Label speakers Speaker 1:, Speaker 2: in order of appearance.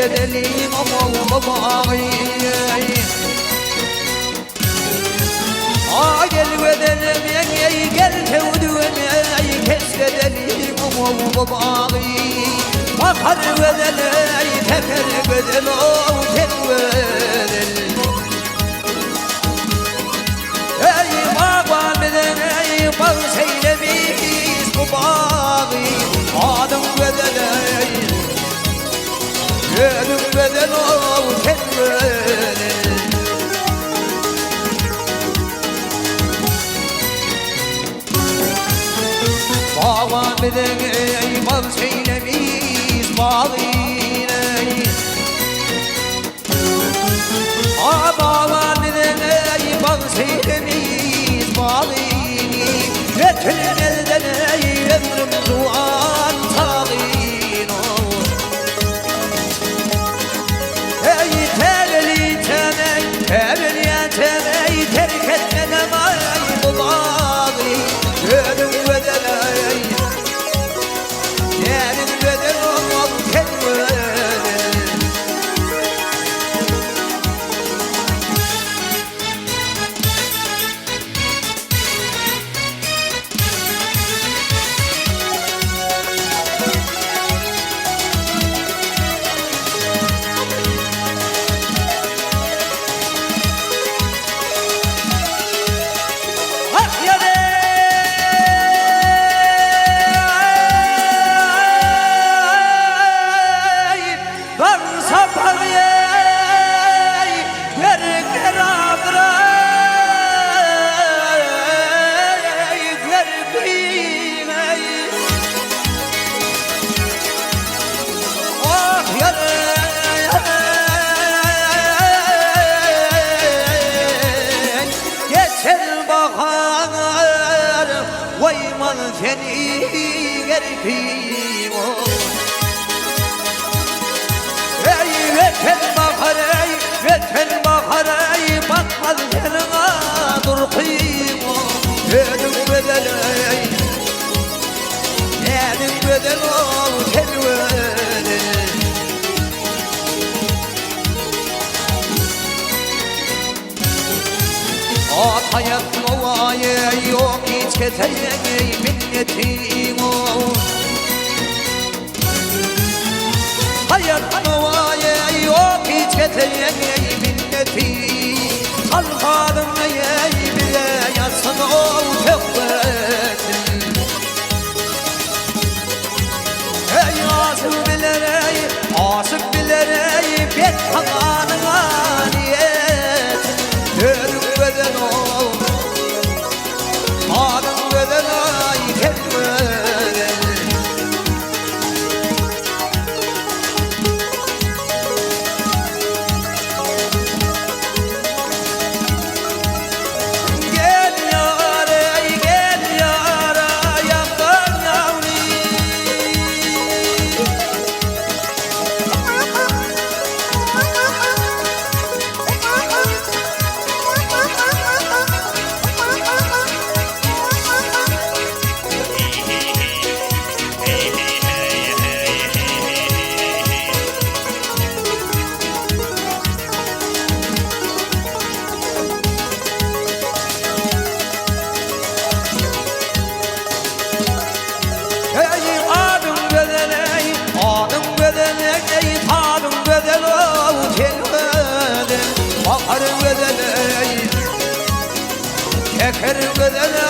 Speaker 1: keşkedelim ama babayı. Gel vedelim ey gel tevdüne keşkedelim ama babayı. Bakar vedelim teker vedelim tevdelim. Ey baba bedene bal seylemiş bu bağı. Adım bedene yedim bedene tevdelim. Baba bedene bal seylemiş bağıyla. Baba bedene bal seylemiş bağıyla. Götürün elden ömrüm duan tağın olur. Ey teveli temel, teveliye temel, terk etmeden ay bu bağı. Yedim bedene, yedim bedene ol kendine. Vayman seni gerçeğim o. Ey veten bakar ey, veten bakar ey, bakmaz yanına dur kıyım o. Yedim bedel ey, yedim bedel o telveli. At hayat novaya yok hiç keteye minnetim o. Hayat novaya yok hiç keteye minnetim. Kalkadım ey bile yatsın o tevbetim. Ey asık biler ey, asık biler ey, bet kananına niyet. Yedim beden ol, adım beden ay kendime. Gel yâre, gel yâre, yandan yavri. Ey adım bedene, adım bedene, ey adım bedene, telvede. Bakar bedene, keker bedene,